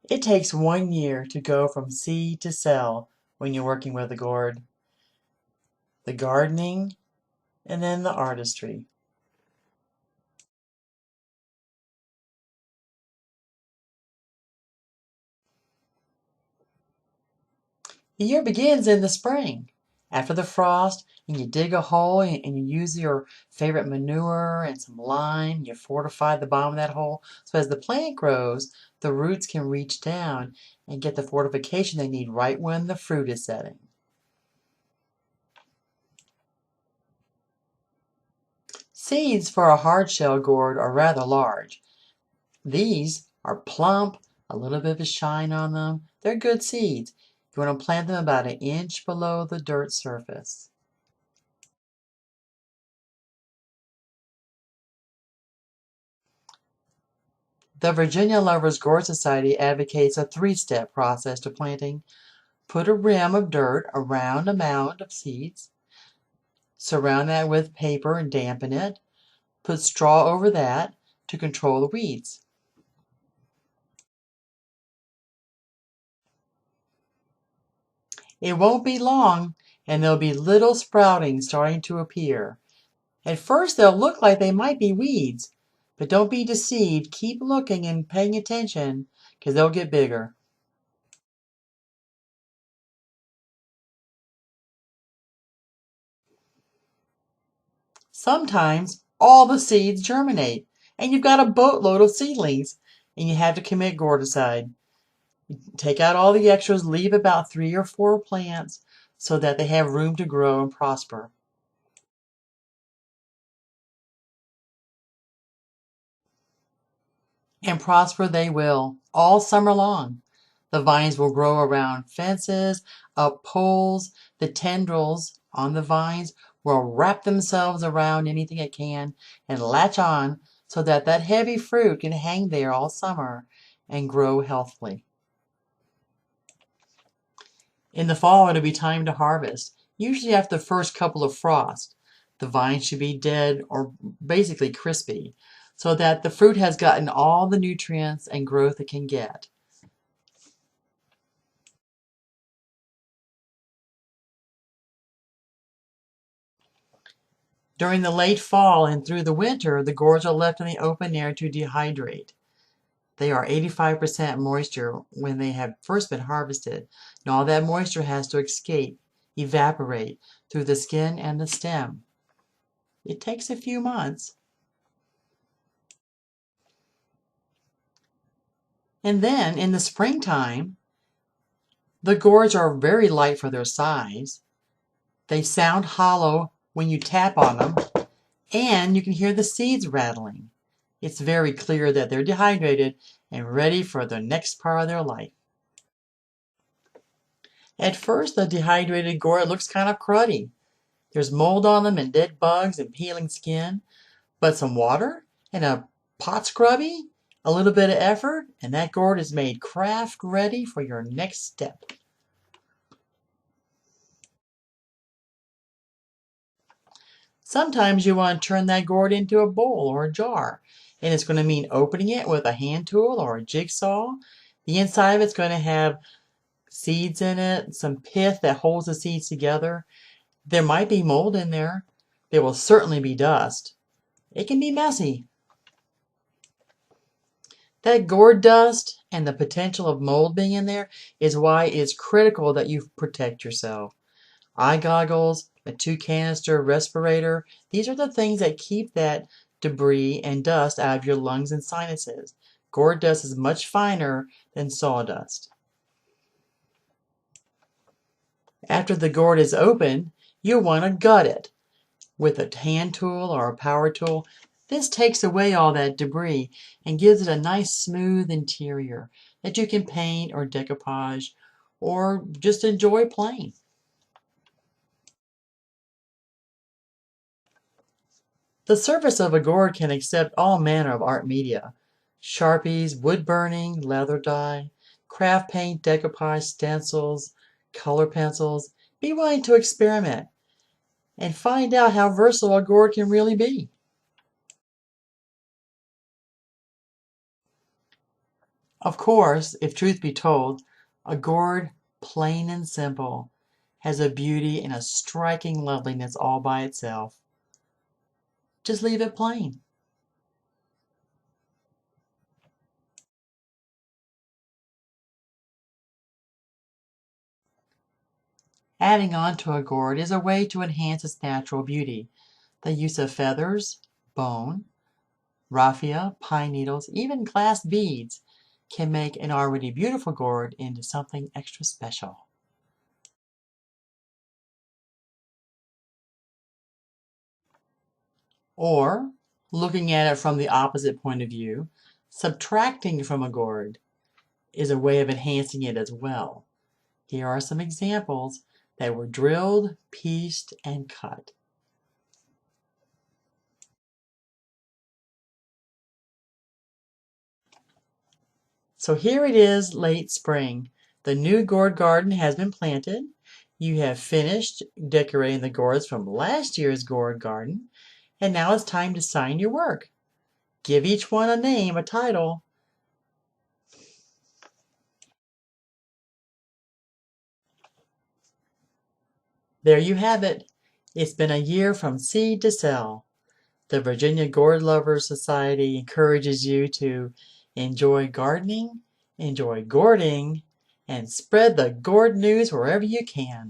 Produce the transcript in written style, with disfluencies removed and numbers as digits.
It takes 1 year to go from seed to sell when you're working with a gourd. The gardening and then the artistry. The year begins in the spring. After the frost, and you dig a hole and you use your favorite manure and some lime, you fortify the bottom of that hole so as the plant grows, the roots can reach down and get the fortification they need right when the fruit is setting. Seeds for a hard-shell gourd are rather large. These are plump, a little bit of a shine on them. They're good seeds. You want to plant them about 1 inch below the dirt surface. The Virginia Lovers Gourd Society advocates a 3-step process to planting. Put a rim of dirt around a mound of seeds. Surround that with paper and dampen it. Put straw over that to control the weeds. It won't be long, and there'll be little sprouting starting to appear. At first they'll look like they might be weeds, but don't be deceived. Keep looking and paying attention, because they'll get bigger. Sometimes all the seeds germinate, and you've got a boatload of seedlings, and you have to commit gourdicide. Take out all the extras, leave about 3 or 4 plants so that they have room to grow and prosper. And prosper they will, all summer long. The vines will grow around fences, up poles. The tendrils on the vines will wrap themselves around anything it can and latch on so that that heavy fruit can hang there all summer and grow healthily. In the fall, it'll be time to harvest, usually after the first couple of frosts. The vine should be dead or basically crispy so that the fruit has gotten all the nutrients and growth it can get. During the late fall and through the winter, the gourds are left in the open air to dehydrate. They are 85% moisture when they have first been harvested, and all that moisture has to escape, evaporate through the skin and the stem. It takes a few months. And then in the springtime, the gourds are very light for their size. They sound hollow when you tap on them, and you can hear the seeds rattling. It's very clear that they're dehydrated and ready for the next part of their life. At first, the dehydrated gourd looks kind of cruddy. There's mold on them and dead bugs and peeling skin, but some water and a pot scrubby, a little bit of effort, and that gourd is made craft ready for your next step. Sometimes you want to turn that gourd into a bowl or a jar, and it's going to mean opening it with a hand tool or a jigsaw. The inside of it's going to have seeds in it, some pith that holds the seeds together. There might be mold in there. There will certainly be dust. It can be messy. That gourd dust and the potential of mold being in there is why it's critical that you protect yourself. Eye goggles, a 2 canister respirator, these are the things that keep that debris and dust out of your lungs and sinuses. Gourd dust is much finer than sawdust. After the gourd is open, you'll want to gut it with a hand tool or a power tool. This takes away all that debris and gives it a nice smooth interior that you can paint or decoupage or just enjoy plain. The surface of a gourd can accept all manner of art media: Sharpies, wood burning, leather dye, craft paint, decoupage, stencils, color pencils. Be willing to experiment and find out how versatile a gourd can really be. Of course, if truth be told, a gourd, plain and simple, has a beauty and a striking loveliness all by itself. Just leave it plain. Adding on to a gourd is a way to enhance its natural beauty. The use of feathers, bone, raffia, pine needles, even glass beads can make an already beautiful gourd into something extra special. Or, looking at it from the opposite point of view, subtracting from a gourd is a way of enhancing it as well. Here are some examples that were drilled, pieced, and cut. So here it is late spring. The new gourd garden has been planted. You have finished decorating the gourds from last year's gourd garden, and now it's time to sign your work. Give each one a name, a title. There you have it. It's been a year from seed to sell. The Virginia Gourd Lovers Society encourages you to enjoy gardening, enjoy gourding, and spread the gourd news wherever you can.